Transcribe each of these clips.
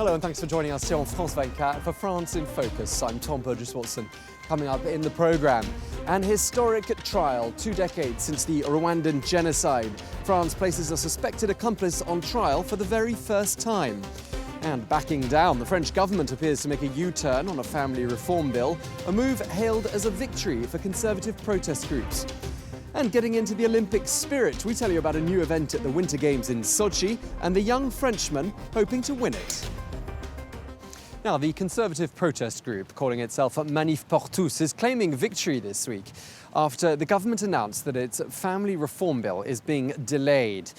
Hello and thanks for joining us here on France 24 for France in Focus. I'm Tom Burgess-Watson. Coming up in the programme, an historic trial 2 decades since the Rwandan genocide. France places a suspected accomplice on trial for the very first time. And backing down, the French government appears to make a U-turn on a family reform bill, a move hailed as a victory for conservative protest groups. And getting into the Olympic spirit, we tell you about a new event at the Winter Games in Sochi and the young Frenchman hoping to win it. Now, the conservative protest group, calling itself Manif pour tous, is claiming victory this week after the government announced that its family reform bill is being delayed.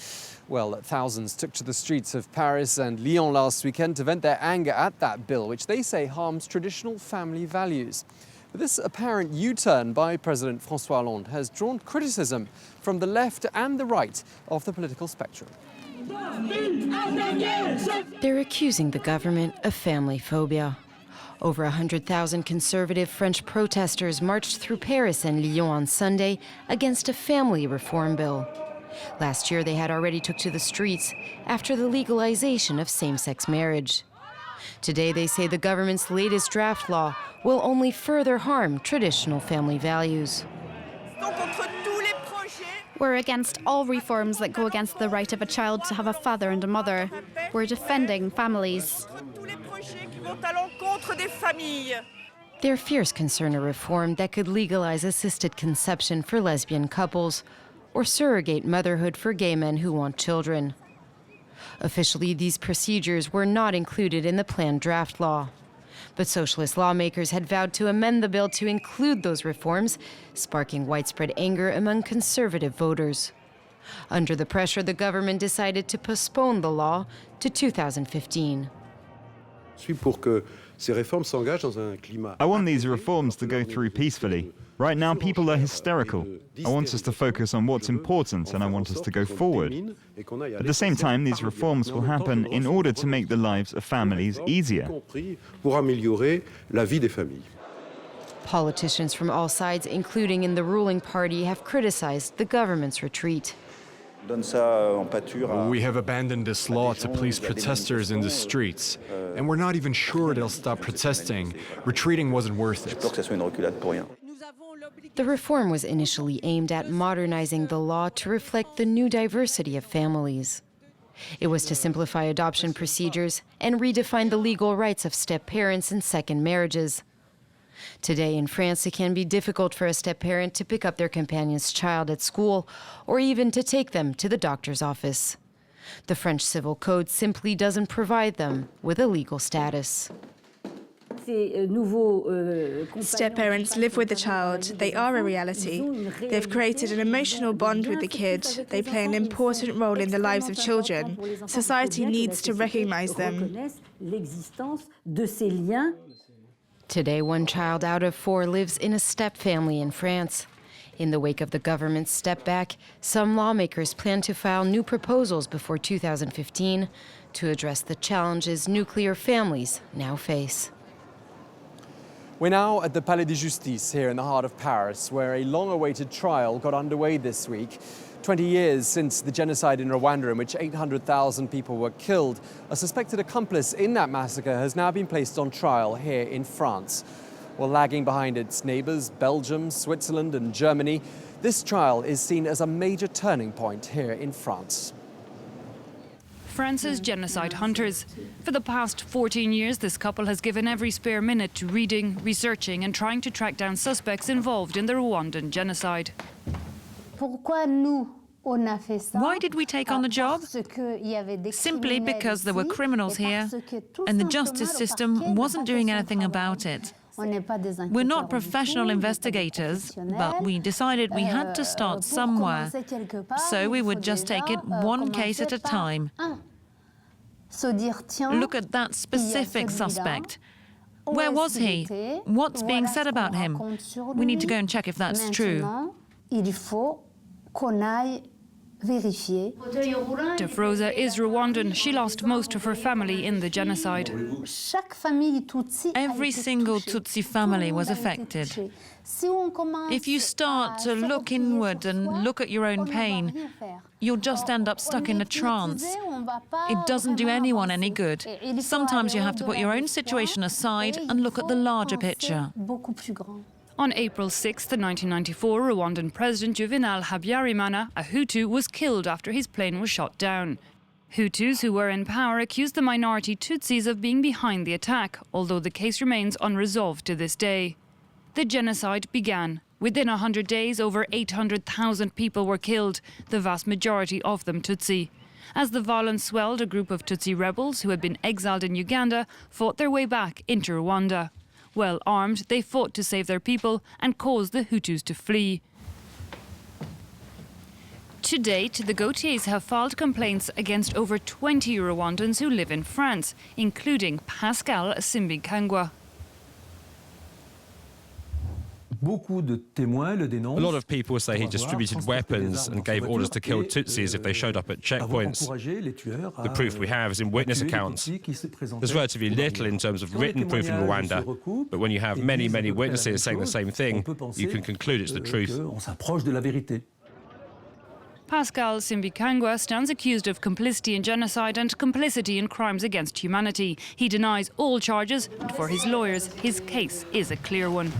Well, thousands took to the streets of Paris and Lyon last weekend to vent their anger at that bill, which they say harms traditional family values. But this apparent U-turn by President François Hollande has drawn criticism from the left and the right of the political spectrum. They're accusing the government of family phobia. Over 100,000 conservative French protesters marched through Paris and Lyon on Sunday against a family reform bill. Last year, they had already took to the streets after the legalization of same-sex marriage. Today, they say the government's latest draft law will only further harm traditional family values. We're against all reforms that go against the right of a child to have a father and a mother. We're defending families. Their fears concern a reform that could legalize assisted conception for lesbian couples or surrogate motherhood for gay men who want children. Officially, these procedures were not included in the planned draft law. But socialist lawmakers had vowed to amend the bill to include those reforms, sparking widespread anger among conservative voters. Under the pressure, the government decided to postpone the law to 2015. I want these reforms to go through peacefully. Right now, people are hysterical. I want us to focus on what's important, and I want us to go forward. At the same time, these reforms will happen in order to make the lives of families easier. Politicians from all sides, including in the ruling party, have criticized the government's retreat. We have abandoned this law to police protesters in the streets, and we're not even sure it'll stop protesting. Retreating wasn't worth it. The reform was initially aimed at modernizing the law to reflect the new diversity of families. It was to simplify adoption procedures and redefine the legal rights of step-parents and second marriages. Today in France, it can be difficult for a step-parent to pick up their companion's child at school or even to take them to the doctor's office. The French Civil Code simply doesn't provide them with a legal status. Step-parents live with the child. They are a reality. They've created an emotional bond with the kid. They play an important role in the lives of children. Society needs to recognize them. Today, 1 child out of 4 lives in a step family in France. In the wake of the government's step back, some lawmakers plan to file new proposals before 2015 to address the challenges nuclear families now face. We're now at the Palais de Justice here in the heart of Paris, where a long-awaited trial got underway this week. 20 years since the genocide in Rwanda, in which 800,000 people were killed, a suspected accomplice in that massacre has now been placed on trial here in France. While lagging behind its neighbours, Belgium, Switzerland and Germany, this trial is seen as a major turning point here in France. France's genocide hunters. For the past 14 years, this couple has given every spare minute to reading, researching and trying to track down suspects involved in the Rwandan genocide. Why did we take on the job? Simply because there were criminals here and the justice system wasn't doing anything about it. We're not professional investigators, but we decided we had to start somewhere, so we would just take it one case at a time. Look at that specific suspect. Where was he? What's being said about him? We need to go and check if that's true. Tefroza is Rwandan. She lost most of her family in the genocide. Every single Tutsi family was affected. If you start to look inward and look at your own pain, you'll just end up stuck in a trance. It doesn't do anyone any good. Sometimes you have to put your own situation aside and look at the larger picture. On April 6, 1994, Rwandan President Juvenal Habyarimana, a Hutu, was killed after his plane was shot down. Hutus who were in power accused the minority Tutsis of being behind the attack, although the case remains unresolved to this day. The genocide began. Within 100 days, over 800,000 people were killed, the vast majority of them Tutsi. As the violence swelled, a group of Tutsi rebels who had been exiled in Uganda fought their way back into Rwanda. Well armed, they fought to save their people and caused the Hutus to flee. To date, the Gautiers have filed complaints against over 20 Rwandans who live in France, including Pascal Simbikangwa. A lot of people say he distributed weapons and gave orders to kill Tutsis if they showed up at checkpoints. The proof we have is in witness accounts. There's relatively little in terms of written proof in Rwanda, but when you have many, many witnesses saying the same thing, you can conclude it's the truth. Pascal Simbikangwa stands accused of complicity in genocide and complicity in crimes against humanity. He denies all charges, and for his lawyers, his case is a clear one.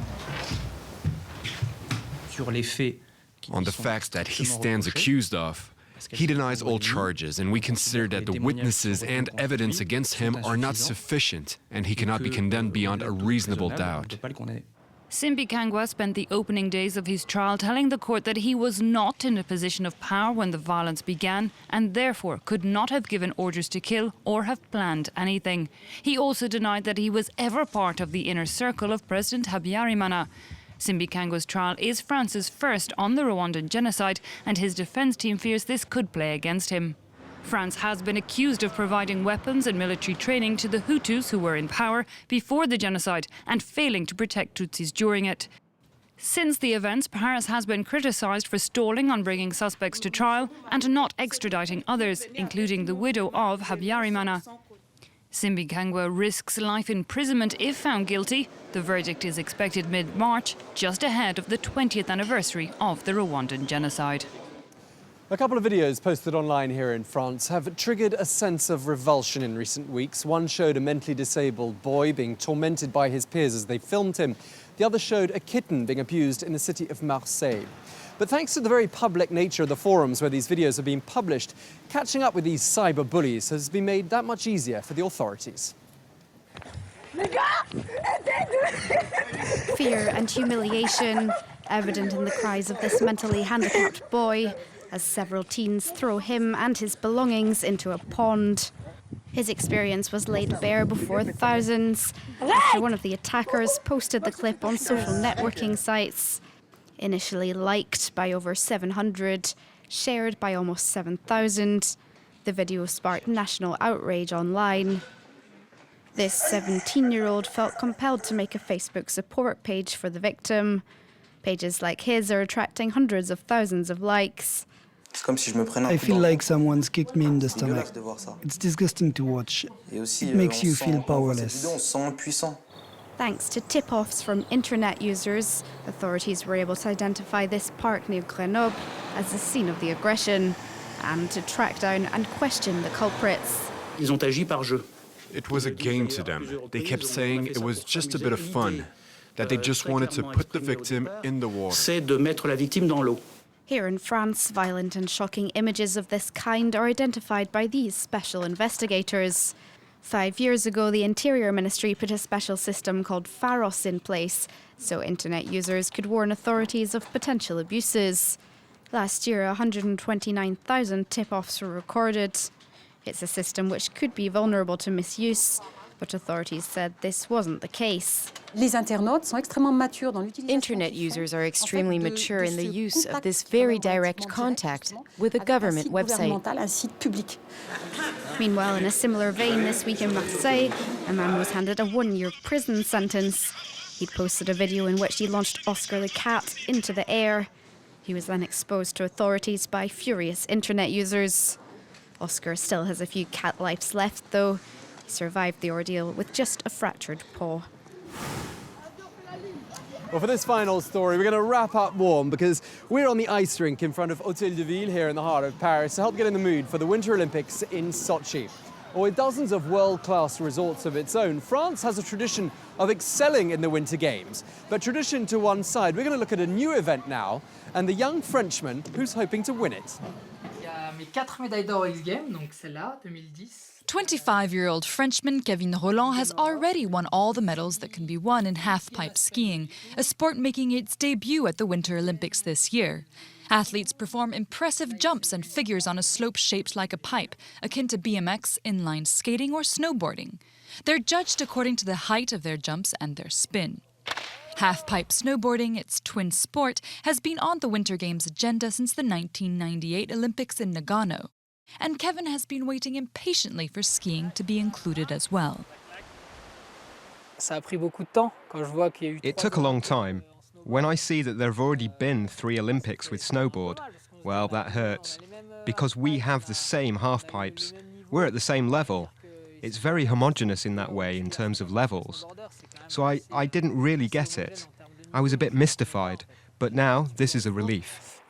On the facts that he stands accused of, he denies all charges, and we consider that the witnesses and evidence against him are not sufficient, and he cannot be condemned beyond a reasonable doubt. Simbikangwa spent the opening days of his trial telling the court that he was not in a position of power when the violence began and therefore could not have given orders to kill or have planned anything. He also denied that he was ever part of the inner circle of President Habyarimana. Simbikangwa's trial is France's first on the Rwandan genocide, and his defense team fears this could play against him. France has been accused of providing weapons and military training to the Hutus who were in power before the genocide and failing to protect Tutsis during it. Since the events, Paris has been criticised for stalling on bringing suspects to trial and not extraditing others, including the widow of Habyarimana. Simbikangwa risks life imprisonment if found guilty. The verdict is expected mid-March, just ahead of the 20th anniversary of the Rwandan genocide. A couple of videos posted online here in France have triggered a sense of revulsion in recent weeks. One showed a mentally disabled boy being tormented by his peers as they filmed him. The other showed a kitten being abused in the city of Marseille. But thanks to the very public nature of the forums where these videos are being published, catching up with these cyber bullies has been made that much easier for the authorities. Fear and humiliation evident in the cries of this mentally handicapped boy as several teens throw him and his belongings into a pond. His experience was laid bare before thousands after one of the attackers posted the clip on social networking sites. Initially liked by over 700, shared by almost 7,000, the video sparked national outrage online. This 17-year-old felt compelled to make a Facebook support page for the victim. Pages like his are attracting hundreds of thousands of likes. I feel like someone's kicked me in the stomach. It's disgusting to watch. It makes you feel powerless. Thanks to tip-offs from internet users, authorities were able to identify this park near Grenoble as the scene of the aggression and to track down and question the culprits. It was a game to them. They kept saying it was just a bit of fun, that they just wanted to put the victim in the water. Here in France, violent and shocking images of this kind are identified by these special investigators. 5 years ago, the Interior Ministry put a special system called Pharos in place, so internet users could warn authorities of potential abuses. Last year, 129,000 tip-offs were recorded. It's a system which could be vulnerable to misuse, but authorities said this wasn't the case. Internet users are extremely mature in the use of this very direct contact with a government website. Meanwhile, in a similar vein, this week in Marseille, a man was handed a 1-year prison sentence. He'd posted a video in which he launched Oscar the cat into the air. He was then exposed to authorities by furious internet users. Oscar still has a few cat lives left, though. He survived the ordeal with just a fractured paw. Well, for this final story, we're going to wrap up warm because we're on the ice rink in front of Hôtel de Ville here in the heart of Paris to help get in the mood for the Winter Olympics in Sochi. Well, with dozens of world-class resorts of its own, France has a tradition of excelling in the Winter Games. But tradition to one side, we're going to look at a new event now and the young Frenchman who's hoping to win it. 25-year-old Frenchman Kevin Rolland has already won all the medals that can be won in halfpipe skiing, a sport making its debut at the Winter Olympics this year. Athletes perform impressive jumps and figures on a slope shaped like a pipe, akin to BMX, inline skating, or snowboarding. They're judged according to the height of their jumps and their spin. Halfpipe snowboarding, its twin sport, has been on the Winter Games agenda since the 1998 Olympics in Nagano. And Kevin has been waiting impatiently for skiing to be included as well. It took a long time. When I see that there have already been 3 Olympics with snowboard, well, that hurts. Because we have the same halfpipes. We're at the same level. It's very homogeneous in that way in terms of levels. So I didn't really get it. I was a bit mystified, but now this is a relief.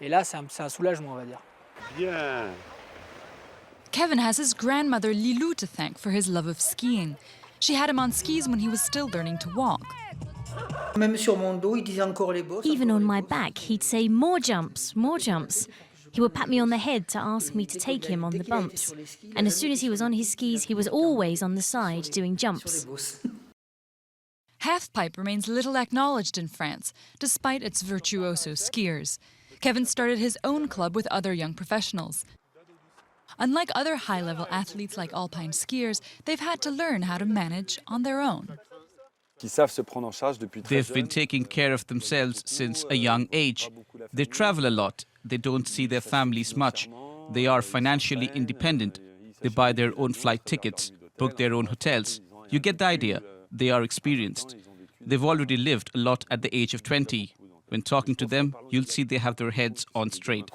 Kevin has his grandmother Lilou to thank for his love of skiing. She had him on skis when he was still learning to walk. Even on my back, he'd say, "More jumps, more jumps." He would pat me on the head to ask me to take him on the bumps. And as soon as he was on his skis, he was always on the side doing jumps. Halfpipe remains little acknowledged in France, despite its virtuoso skiers. Kevin started his own club with other young professionals. Unlike other high-level athletes like alpine skiers, they've had to learn how to manage on their own. They've been taking care of themselves since a young age. They travel a lot. They don't see their families much. They are financially independent. They buy their own flight tickets, book their own hotels. You get the idea. They are experienced. They've already lived a lot at the age of 20. When talking to them, you'll see they have their heads on straight.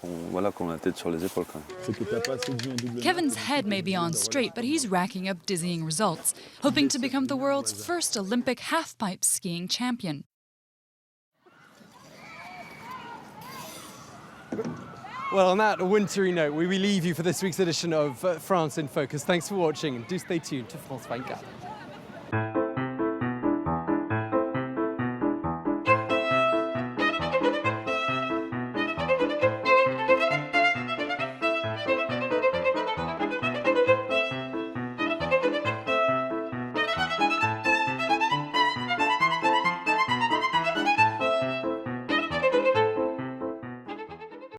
Kevin's head may be on straight, but he's racking up dizzying results, hoping to become the world's first Olympic halfpipe skiing champion. Well, on that wintry note, we leave you for this week's edition of France in Focus. Thanks for watching and do stay tuned to France 24.